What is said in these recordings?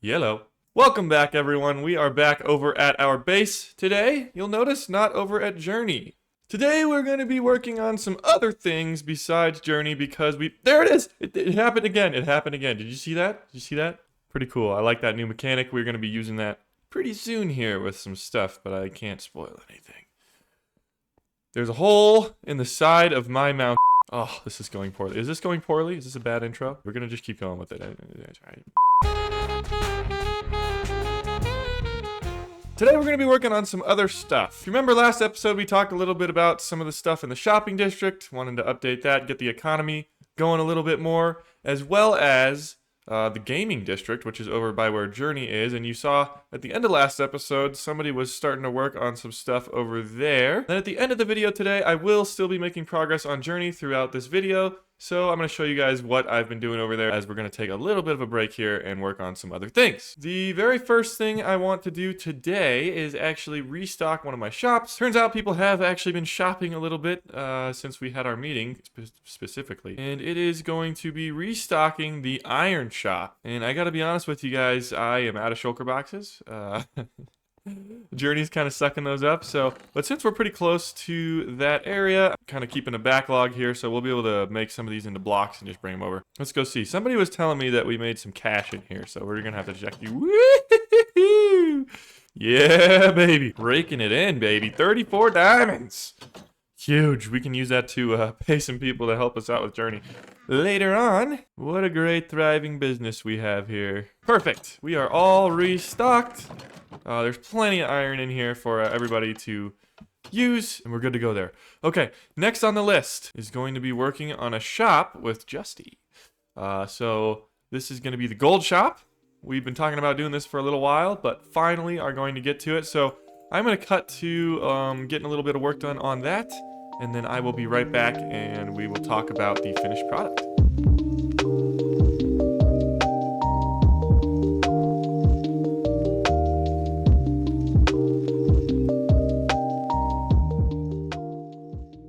Yellow. Welcome back, everyone. We are back over at our base today. You'll notice not over at Journey. Today we're going to be working on some other things besides Journey because there it is! It happened again. It happened again. Did you see that? Did you see that? Pretty cool. I like that new mechanic. We're going to be using that pretty soon here with some stuff, but I can't spoil anything. There's a hole in the side of my mount. Oh, this is going poorly. Is this going poorly? Is this a bad intro? We're going to just keep going with it. That's right. Today we're going to be working on some other stuff. If you remember last episode, we talked a little bit about some of the stuff in the shopping district, wanting to update that, get the economy going a little bit more, as well as the gaming district, which is over by where Journey is. And you saw at the end of last episode, somebody was starting to work on some stuff over there. Then at the end of the video today, I will still be making progress on Journey throughout this video. So I'm going to show you guys what I've been doing over there as we're going to take a little bit of a break here and work on some other things. The very first thing I want to do today is actually restock one of my shops. Turns out people have actually been shopping a little bit since we had our meeting specifically. And it is going to be restocking the iron shop. And I got to be honest with you guys, I am out of shulker boxes. Journey's kind of sucking those up, but since we're pretty close to that area, I'm kind of keeping a backlog here, so we'll be able to make some of these into blocks and just bring them over. Let's go see. Somebody was telling me that we made some cash in here, so we're gonna have to check you. Woo-hoo-hoo! Yeah, baby, raking it in, baby. 34 diamonds. Huge. We can use that to pay some people to help us out with Journey later on. What a great thriving business we have here. Perfect. We are all restocked. There's plenty of iron in here for everybody to use, and we're good to go there. Okay, next on the list is going to be working on a shop with Justy. So this is going to be the gold shop. We've been talking about doing this for a little while, but finally are going to get to it. So I'm going to cut to getting a little bit of work done on that, and then I will be right back, and we will talk about the finished product.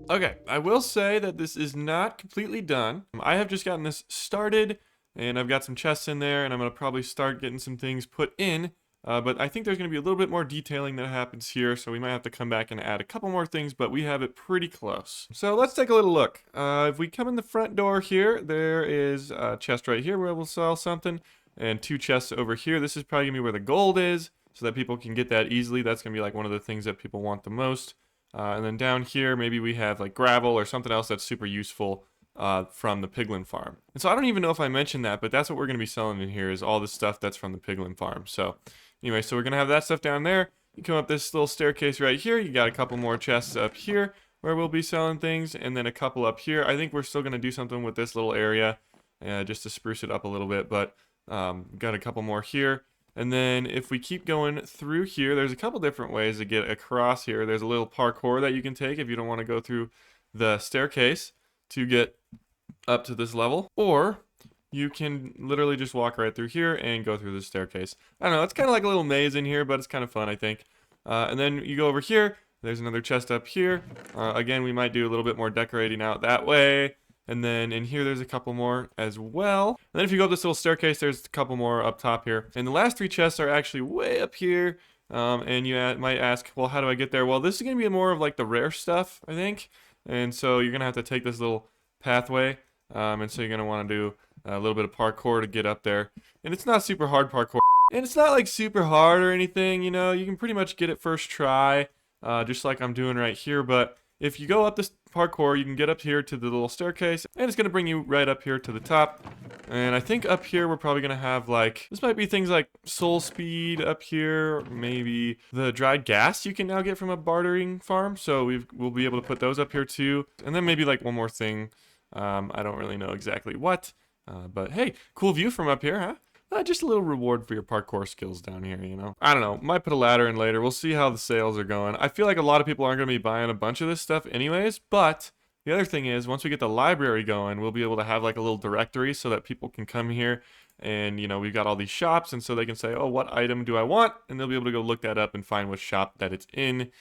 Okay, I will say that this is not completely done. I have just gotten this started, and I've got some chests in there, and I'm going to probably start getting some things put in. But I think there's going to be a little bit more detailing that happens here, so we might have to come back and add a couple more things, but we have it pretty close. So let's take a little look. If we come in the front door here, there is a chest right here where we'll sell something, and two chests over here. This is probably going to be where the gold is, so that people can get that easily. That's going to be like one of the things that people want the most. And then down here, maybe we have like gravel or something else that's super useful from the piglin farm. And so I don't even know if I mentioned that, but that's what we're going to be selling in here is all the stuff that's from the piglin farm. So anyway, so we're going to have that stuff down there. You come up this little staircase right here. You got a couple more chests up here where we'll be selling things, and then a couple up here. I think we're still going to do something with this little area just to spruce it up a little bit, but got a couple more here. And then if we keep going through here, there's a couple different ways to get across here. There's a little parkour that you can take if you don't want to go through the staircase to get up to this level. Or you can literally just walk right through here and go through the staircase. I don't know, it's kind of like a little maze in here, but it's kind of fun, I think. And then you go over here. There's another chest up here. Again, we might do a little bit more decorating out that way. And then in here, there's a couple more as well. And then if you go up this little staircase, there's a couple more up top here. And the last three chests are actually way up here. And you might ask, well, how do I get there? Well, this is going to be more of like the rare stuff, I think. And so you're going to have to take this little pathway. And so you're going to want to do a little bit of parkour to get up there. And it's not super hard parkour. And it's not like super hard or anything, you know. You can pretty much get it first try, just like I'm doing right here. But if you go up this parkour, you can get up here to the little staircase, and it's going to bring you right up here to the top. And I think up here we're probably going to have like, this might be things like soul speed up here, maybe the dried gas you can now get from a bartering farm. So we'll be able to put those up here too. And then maybe like one more thing. I don't really know exactly what, but hey, cool view from up here, huh? Just a little reward for your parkour skills down here, you know? I don't know. Might put a ladder in later. We'll see how the sales are going. I feel like a lot of people aren't going to be buying a bunch of this stuff anyways, but the other thing is once we get the library going, we'll be able to have like a little directory so that people can come here and, you know, we've got all these shops, and so they can say, oh, what item do I want? And they'll be able to go look that up and find what shop that it's in.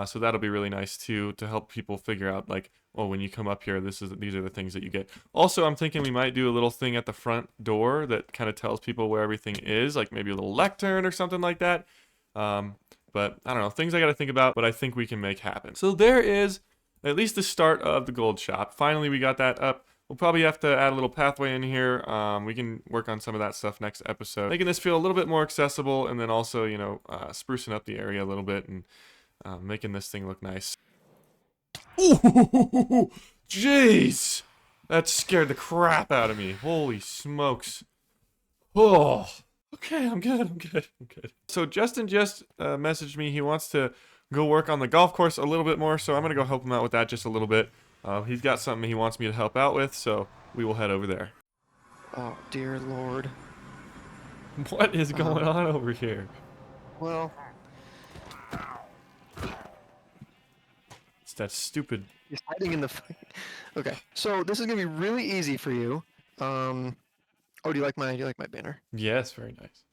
So that'll be really nice too to help people figure out like, oh, when you come up here, these are the things that you get. Also, I'm thinking we might do a little thing at the front door that kind of tells people where everything is, like maybe a little lectern or something like that. But I don't know, things I got to think about, but I think we can make happen. So there is at least the start of the gold shop. Finally, we got that up. We'll probably have to add a little pathway in here. We can work on some of that stuff next episode, making this feel a little bit more accessible, and then also, you know, sprucing up the area a little bit and making this thing look nice. Ooh, jeez, that scared the crap out of me. Holy smokes. Oh, okay, I'm good. So Justin just messaged me. He wants to go work on the golf course a little bit more, so I'm gonna go help him out with that just a little bit. He's got something he wants me to help out with, so we will head over there. Oh, dear Lord. What is going on over here? Well, It's that stupid... he's hiding in the... Okay, so this is gonna be really easy for you. Oh, do you like my banner? Yes, very nice.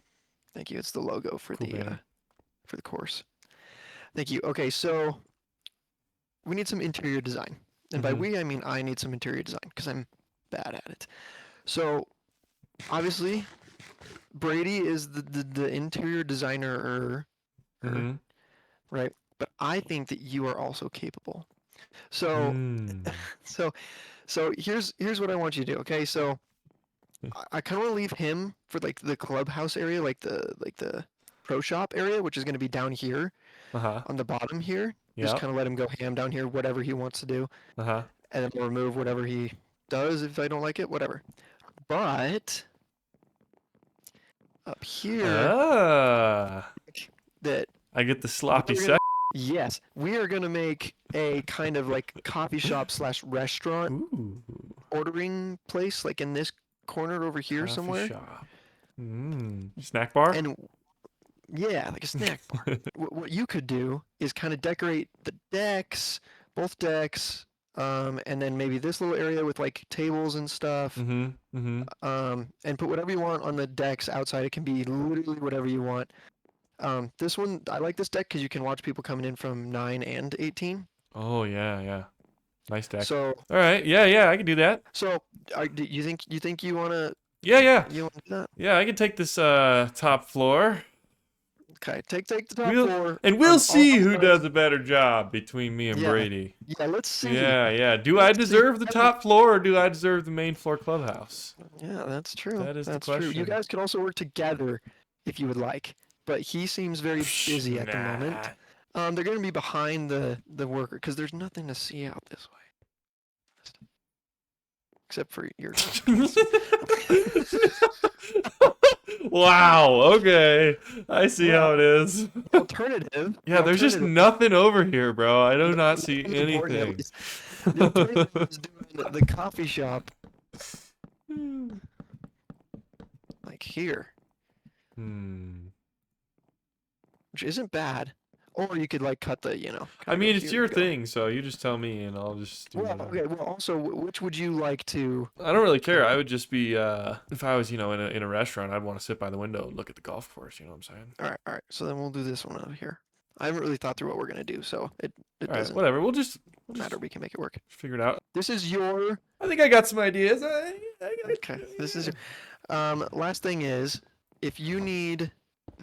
Thank you. It's the logo for Cool banner. for the course. Thank you. Okay, so we need some interior design. And by we, I mean I need some interior design because I'm bad at it. So, obviously, Brady is the interior designer, right? But I think that you are also capable. So, so here's what I want you to do. Okay, so I kind of want to leave him for like the clubhouse area, like the pro shop area, which is going to be down here on the bottom here. Just kind of let him go ham down here, whatever he wants to do. And then we'll remove whatever he does if I don't like it, whatever. But up here, that I get the sloppy set. Yes, we are gonna make a kind of like coffee shop / restaurant ordering place, like in this corner over here Coffee somewhere. Shop. Snack bar? And yeah, like a snack bar. What you could do is kind of decorate the decks, both decks, and then maybe this little area with like tables and stuff. And put whatever you want on the decks outside. It can be literally whatever you want. This one, I like this deck because you can watch people coming in from 9 and 18. Oh yeah. Nice deck. So all right, yeah, I can do that. So, do you think you wanna? Yeah. You wanna do that? Yeah, I can take this top floor. Okay, take the top floor. And we'll see who does a better job between me and Brady. Yeah, let's see. Yeah. Do I deserve the top floor or do I deserve the main floor clubhouse? Yeah, that's true. That is the question. True. You guys could also work together if you would like, but he seems very busy at the moment. They're gonna be behind the worker because there's nothing to see out this way, except for your. Wow, okay. I see how it is. Alternative. Yeah, there's just nothing over here, bro. I do not see anything. The alternative is doing the coffee shop. Like here. Which isn't bad. Or you could like cut the, I mean, it's your thing, so you just tell me and I'll just do it. Okay, well also, which would you like to... I don't really care. I would just be, if I was, in a restaurant, I'd want to sit by the window and look at the golf course, you know what I'm saying? Alright, so then we'll do this one over here. I haven't really thought through what we're going to do, so it doesn't whatever. We'll just matter. We can make it work. Figure it out. This is your... I think I got some ideas. Okay, this is your... last thing is, if you need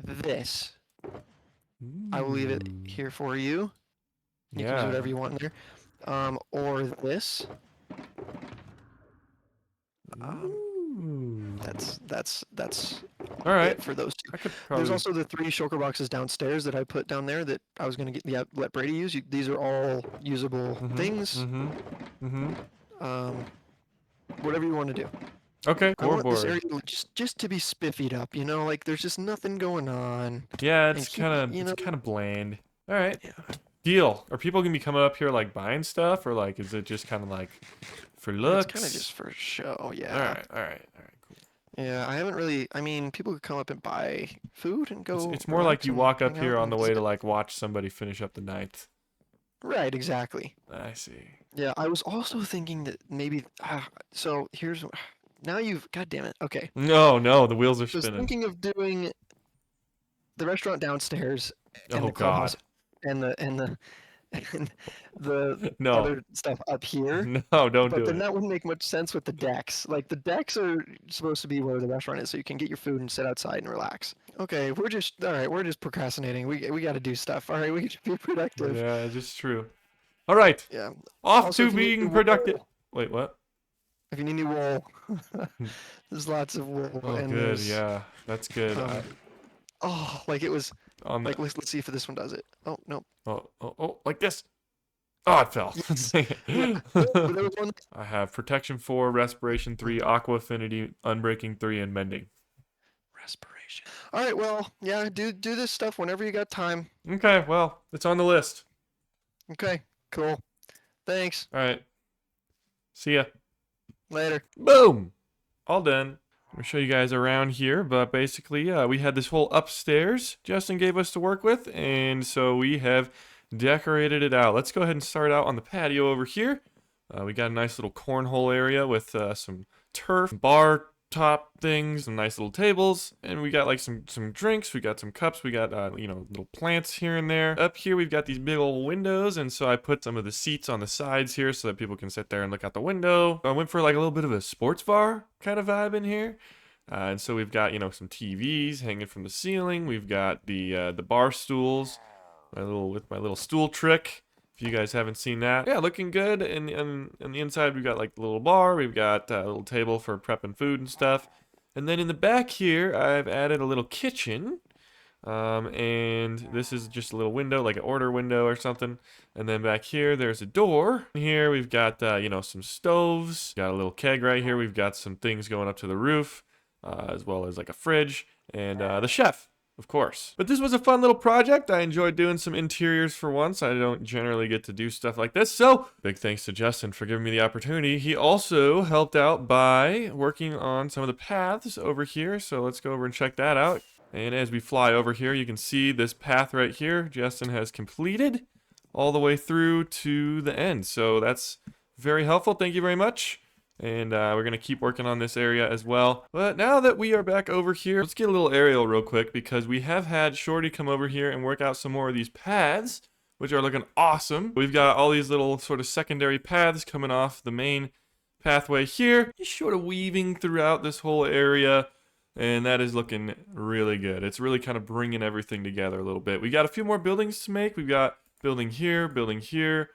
this... I will leave it here for you. You can do whatever you want in there. Or this. That's all right it for those two. There's also the 3 shulker boxes downstairs that I put down there that I was gonna let Brady use. These are all usable things. Whatever you want to do. Okay, I want this area just to be spiffied up, like there's just nothing going on. Yeah, it's kind of bland. All right, deal. Are people gonna be coming up here like buying stuff, or like is it just kind of like for looks? It's kind of just for show, yeah. All right, cool. Yeah, I haven't really. I mean, people could come up and buy food and go. It's more like you walk up here on the way to like watch somebody finish up the night. Right, exactly. I see. Yeah, I was also thinking that maybe. So here's. Now God damn it. Okay. No, the wheels are spinning. I was thinking of doing the restaurant downstairs and the clubhouse and and the No. other stuff up here. No, don't But do then it. that wouldn't make much sense with the decks. Like the decks are supposed to be where the restaurant is, so you can get your food and sit outside and relax. Okay, we're just all right. We're just procrastinating. We got to do stuff. All right, we should be productive. Yeah, it's just true. All right. Yeah. Off Also, to if you need being new productive. wool, Wait, what? if you need new wool, there's lots of wool, Oh, and good. there's Yeah, that's good. oh, like it was On the like let's see if this one does it. Oh no. like this. Oh, it fell. Yes. Dang Yeah. it. Oh, there was one. I have protection 4, respiration 3, aqua affinity, unbreaking 3, and mending. Respiration. All right. Well, yeah. Do this stuff whenever you got time. Okay, well, it's on the list. Okay. Cool. Thanks. All right. See ya. Later. Boom. All done. I'm gonna show you guys around here, but basically, we had this whole upstairs Justin gave us to work with, and so we have decorated it out. Let's go ahead and start out on the patio over here. We got a nice little cornhole area with some turf, bar top things, some nice little tables, and we got like some drinks. We got some cups. We got little plants here and there. Up here we've got these big old windows, and so I put some of the seats on the sides here so that people can sit there and look out the window. I went for like a little bit of a sports bar kind of vibe in here. And so we've got some TVs hanging from the ceiling. We've got the bar stools, my little stool trick. If you guys haven't seen that, yeah, looking good. And on the inside, we've got like the little bar. We've got a little table for prepping food and stuff. And then in the back here, I've added a little kitchen. And this is just a little window, like an order window or something. And then back here, there's a door. Here we've got some stoves. Got a little keg right here. We've got some things going up to the roof, as well as like a fridge and the chef. Of course. But this was a fun little project. I enjoyed doing some interiors for once. I don't generally get to do stuff like this. So, big thanks to Justin for giving me the opportunity. He also helped out by working on some of the paths over here. So let's go over and check that out. And as we fly over here, you can see this path right here Justin has completed all the way through to the end. So that's very helpful. Thank you very much. And we're going to keep working on this area as well. But now that we are back over here, let's get a little aerial real quick because we have had Shorty come over here and work out some more of these paths, which are looking awesome. We've got all these little sort of secondary paths coming off the main pathway here, just sort of weaving throughout this whole area. And that is looking really good. It's really kind of bringing everything together a little bit. We got a few more buildings to make. We've got building here,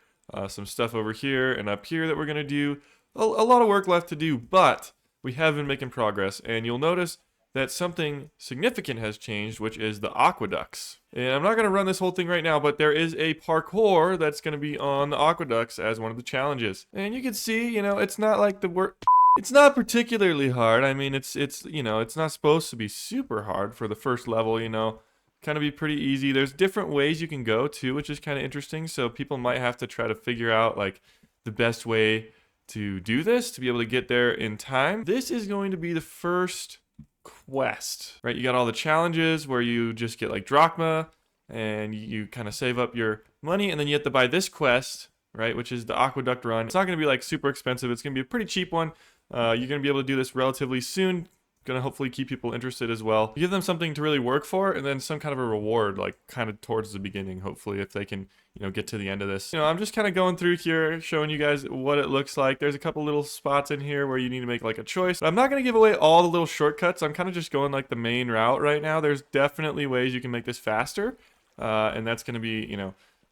some stuff over here and up here that we're going to do. A lot of work left to do, but we have been making progress, and you'll notice that something significant has changed, which is the aqueducts. And I'm not going to run this whole thing right now, but there is a parkour that's going to be on the aqueducts as one of the challenges. And you can see, it's not like the work. It's not particularly hard. I mean, it's not supposed to be super hard for the first level, kind of be pretty easy. There's different ways you can go too, which is kind of interesting. So people might have to try to figure out like the best way to do this, to be able to get there in time. This is going to be the first quest, right? You got all the challenges where you just get like drachma and you kind of save up your money, and then you have to buy this quest, right? Which is the aqueduct run. It's not going to be like super expensive. It's going to be a pretty cheap one. You're going to be able to do this relatively soon. Going to hopefully keep people interested as well. Give them something to really work for, and then some kind of a reward, like kind of towards the beginning, hopefully, if they can, get to the end of this. I'm just kind of going through here, showing you guys what it looks like. There's a couple little spots in here where you need to make like a choice. But I'm not going to give away all the little shortcuts. I'm kind of just going like the main route right now. There's definitely ways you can make this faster, and that's going to be,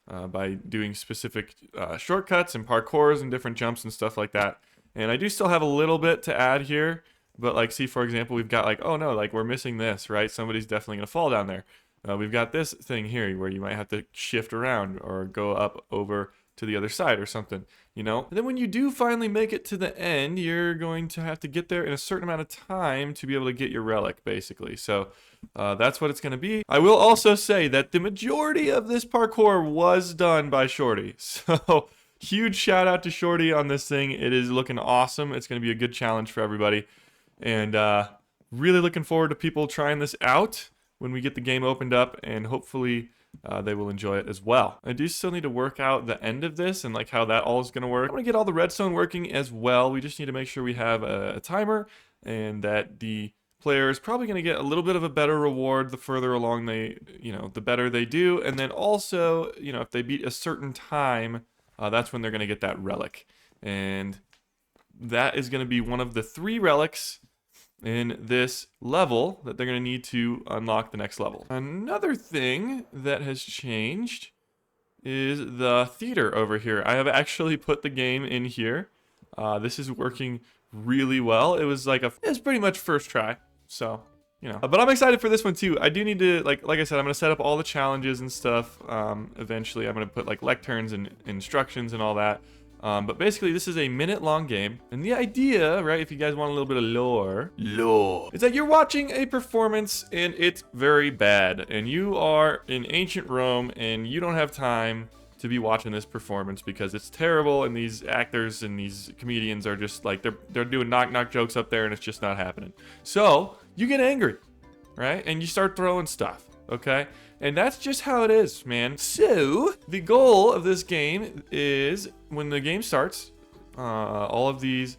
by doing specific shortcuts and parkours and different jumps and stuff like that. And I do still have a little bit to add here. But like, see, for example, we've got like, oh no, like we're missing this, right? Somebody's definitely going to fall down there. We've got this thing here where you might have to shift around or go up over to the other side or something, And then when you do finally make it to the end, you're going to have to get there in a certain amount of time to be able to get your relic, basically. So that's what it's going to be. I will also say that the majority of this parkour was done by Shorty. So huge shout out to Shorty on this thing. It is looking awesome. It's going to be a good challenge for everybody. And really looking forward to people trying this out when we get the game opened up, and hopefully they will enjoy it as well. I do still need to work out the end of this and like how that all is going to work. I'm going to get all the redstone working as well. We just need to make sure we have a timer and that the player is probably going to get a little bit of a better reward the further along they, the better they do. And then also, if they beat a certain time, that's when they're going to get that relic. And that is going to be one of the 3 relics in this level that they're going to need to unlock the next level. Another thing that has changed is the theater over here. I have actually put the game in here. This is working really well. It was pretty much first try. So, but I'm excited for this one too. I do need to, like I said, I'm going to set up all the challenges and stuff. Eventually I'm going to put like lecterns and instructions and all that. But basically, this is a minute-long game, and the idea, right, if you guys want a little bit of lore, is that you're watching a performance, and it's very bad, and you are in ancient Rome, and you don't have time to be watching this performance because it's terrible, and these actors and these comedians are just like, they're doing knock-knock jokes up there, and it's just not happening. So, you get angry, right, and you start throwing stuff, okay? And that's just how it is, man. So, the goal of this game is, when the game starts, all of these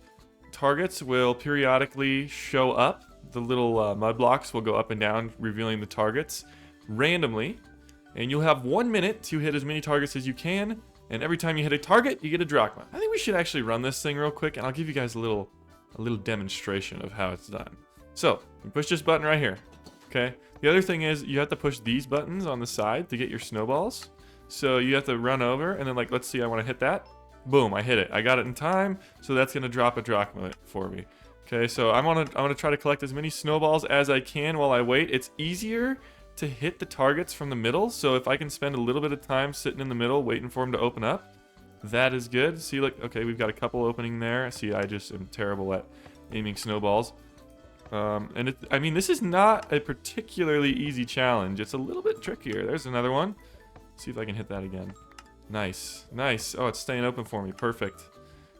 targets will periodically show up. The little mud blocks will go up and down, revealing the targets randomly. And you'll have 1 minute to hit as many targets as you can. And every time you hit a target, you get a drachma. I think we should actually run this thing real quick, and I'll give you guys a little demonstration of how it's done. So, you push this button right here, okay? The other thing is you have to push these buttons on the side to get your snowballs. So you have to run over and then let's see, I want to hit that. Boom, I hit it. I got it in time, so that's going to drop a drachma for me. Okay, so I want to try to collect as many snowballs as I can while I wait. It's easier to hit the targets from the middle, so if I can spend a little bit of time sitting in the middle waiting for them to open up, that is good. See, look, okay, we've got a couple opening there. See, I just am terrible at aiming snowballs. And I mean, this is not a particularly easy challenge. It's a little bit trickier. There's another one. See if I can hit that again. Nice, nice. Oh, it's staying open for me. Perfect.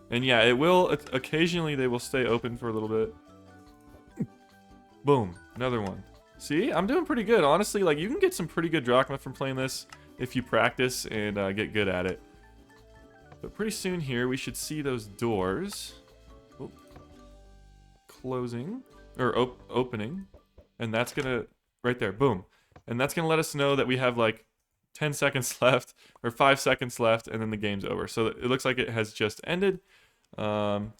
And yeah, it will, occasionally they will stay open for a little bit. Boom, another one. See, I'm doing pretty good. Honestly, you can get some pretty good drachma from playing this if you practice and get good at it. But pretty soon here, we should see those doors. Oh. Closing. Or opening, and that's gonna, right there, boom, and that's gonna let us know that we have 10 seconds left or 5 seconds left, and then the game's over. So it looks like it has just ended, and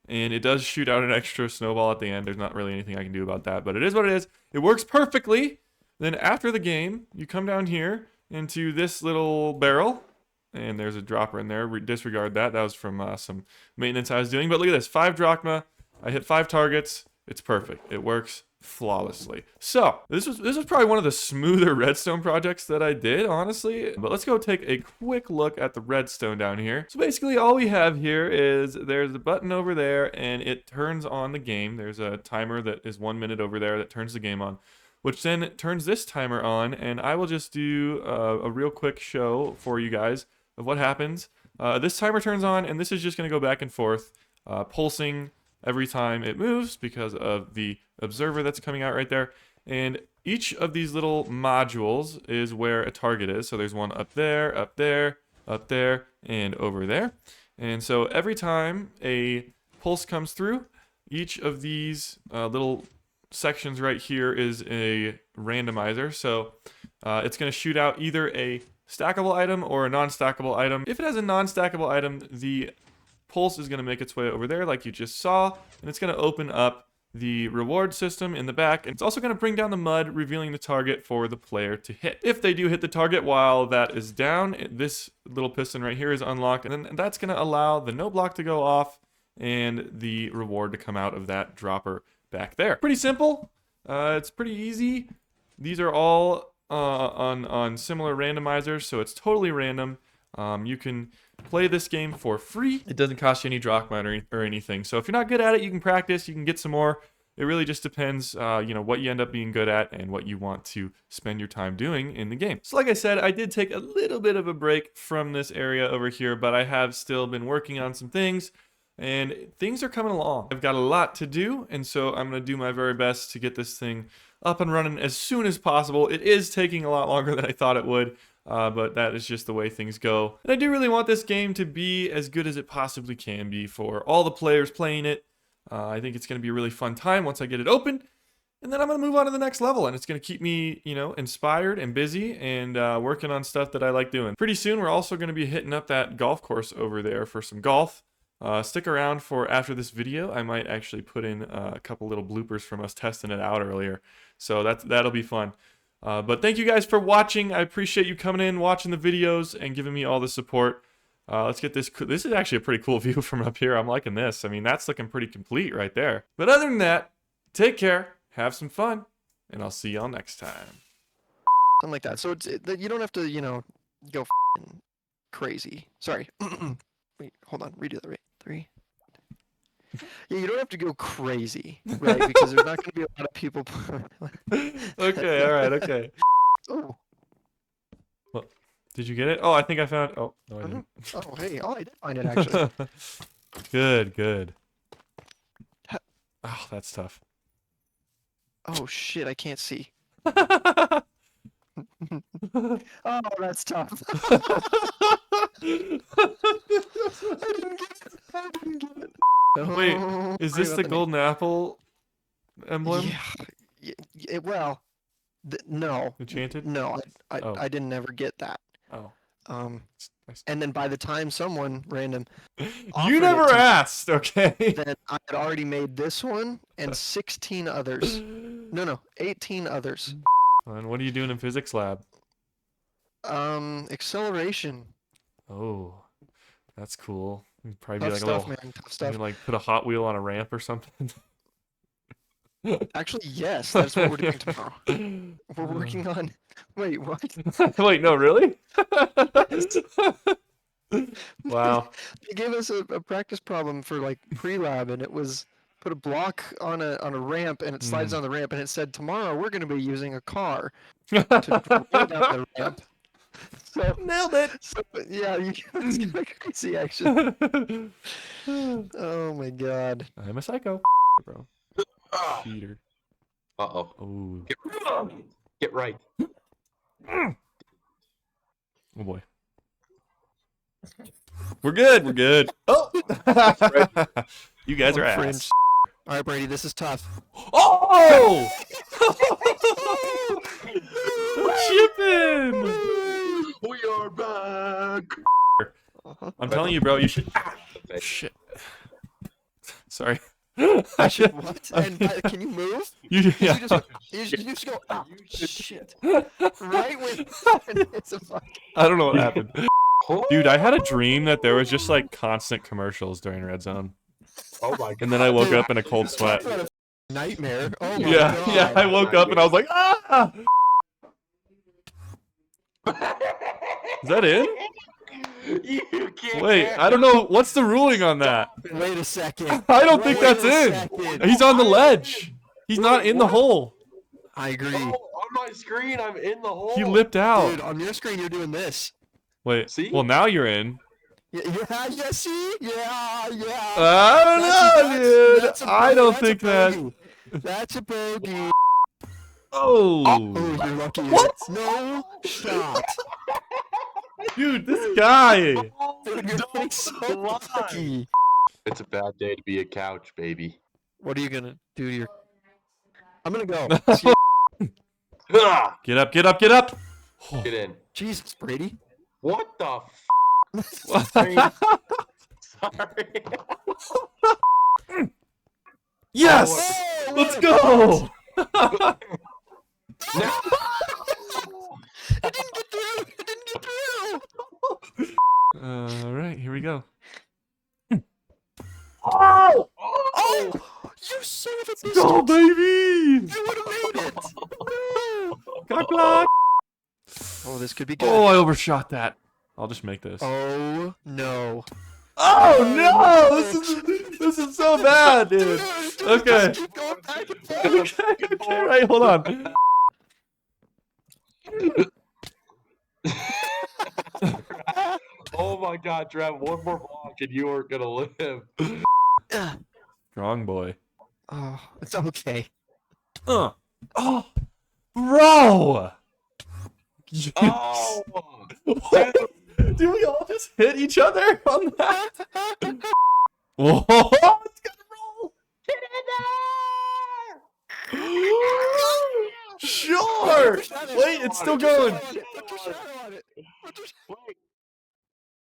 it does shoot out an extra snowball at the end. There's not really anything I can do about that, but it is what it is. It works perfectly. Then after the game, you come down here into this little barrel, and there's a dropper in there. Disregard that. That was from some maintenance I was doing. But look at this, 5 drachma. I hit 5 targets. It's perfect. It works flawlessly. So this was probably one of the smoother redstone projects that I did, honestly. But let's go take a quick look at the redstone down here. So basically all we have here is there's a button over there and it turns on the game. There's a timer that is 1 minute over there that turns the game on, which then turns this timer on, and I will just do a real quick show for you guys of what happens. This timer turns on, and this is just going to go back and forth, pulsing every time it moves because of the observer that's coming out right there. And each of these little modules is where a target is. So there's one up there, up there, up there, and over there. And so every time a pulse comes through, each of these little sections right here is a randomizer. So it's going to shoot out either a stackable item or a non-stackable item. If it has a non-stackable item, the pulse is going to make its way over there like you just saw, and it's going to open up the reward system in the back, and it's also going to bring down the mud, revealing the target for the player to hit. If they do hit the target while that is down, this little piston right here is unlocked, and then that's going to allow the no block to go off and the reward to come out of that dropper back there. Pretty simple. It's pretty easy. These are all on similar randomizers, so it's totally random. You can play this game for free. It doesn't cost you any drachma or anything. So if you're not good at it, you can practice, you can get some more. It really just depends, what you end up being good at and what you want to spend your time doing in the game. So like I said, I did take a little bit of a break from this area over here, but I have still been working on some things, and things are coming along. I've got a lot to do, and so I'm going to do my very best to get this thing up and running as soon as possible. It is taking a lot longer than I thought it would. But that is just the way things go. And I do really want this game to be as good as it possibly can be for all the players playing it. I think it's going to be a really fun time once I get it open. And then I'm going to move on to the next level, and it's going to keep me, you know, inspired and busy and working on stuff that I like doing. Pretty soon, we're also going to be hitting up that golf course over there for some golf. Stick around for after this video. I might actually put in a couple little bloopers from us testing it out earlier. So that'll be fun. But thank you guys for watching. I appreciate you coming in, watching the videos, and giving me all the support. Let's get this. This is actually a pretty cool view from up here. I'm liking this. I mean, that's looking pretty complete right there. But other than that, take care. Have some fun, and I'll see y'all next time. Something like that. So you don't have to, you know, go crazy. Sorry. Wait, hold on. Redo that. Right. 3. Yeah, you don't have to go crazy, right? Because there's not going to be a lot of people. Okay. All right. Okay. Oh. Well, did you get it? Oh, I think I found. Oh no, I didn't. Oh, hey. Oh, I did find it actually. Good. Good. Oh, that's tough. Oh shit! I can't see. Oh, that's tough. I didn't get it. I didn't get it. Wait, Oh, is sorry this about the name. golden apple emblem? Yeah. Well, no. Enchanted? No, Oh. I didn't ever get that. Oh. And then by the time someone random You offered never it to me, asked, okay? then I had already made this one and 16 others. No, 18 others. And what are you doing in physics lab? Acceleration. Oh, that's cool. You'd probably be Tough like stuff, a little. man. Tough You stuff. can like put a Hot Wheel on a ramp or something. Actually, yes, that's what we're doing tomorrow. We're working on. Wait, what? Wait, no, really? Wow. They gave us a practice problem for like pre-lab, and it was put a block on a ramp, and it slides on the ramp, and it said tomorrow we're going to be using a car to roll down the ramp. So Nailed it. So, yeah, it's kind of crazy, actually. Oh my god. I'm a psycho, bro. Cheater. Uh-oh. Oh. Get right. Oh boy. We're good. We're good. Oh. You guys are ass. All right, Brady, this is tough. Oh! Chipping. We are back. Uh-huh. I'm telling you, bro. You should. Shit. Sorry. I should what? And can you move? Yeah. You just go. Oh, shit! Right when it's a fuck. I don't know what happened. Dude, I had a dream that there was just like constant commercials during Red Zone. Oh my god. And then I woke up in a cold sweat. Talk about a nightmare. Oh my Yeah, god. yeah, I woke up and I was like, ah! Is that it? You can't. Wait, I don't know. What's the ruling on that? Wait a second. I don't think Wait that's a in. second. He's on the ledge. He's not in the hole. I agree. Oh, on my screen, I'm in the hole. He lipped Dude, out. on your screen, you're doing this. Wait, See? well, now you're in. Yeah, see? Yeah. I don't know, dude. That's I don't that's a think that. bogey. That's a bogey. Oh. Oh, you're lucky. What? No shot. Dude, this guy. Dude, you're getting so lucky. It's a bad day to be a couch, baby. What are you gonna do to your... I'm gonna go. Ah! Get up, get up, get up. Get in. Jesus, Brady. What the f? Sorry. Yes. Oh, Let's what go. No! It didn't get through. It didn't get through. All right, here we go. Oh! Oh, you son of a biscuit. Go, baby. You would have made it. Cock block. Oh, this could be good. Oh, I overshot that. I'll just make this. Oh no. Oh no! This is so bad, dude. Okay. Just keep going back and forth. Okay, right, hold on. Oh my god, Trev, one more block and you are gonna live. Strong boy. Oh, it's okay. Oh, bro. Yes. Oh! What? Did we all just hit each other on that? Whoa! It's gonna roll. Get in there! It's still going.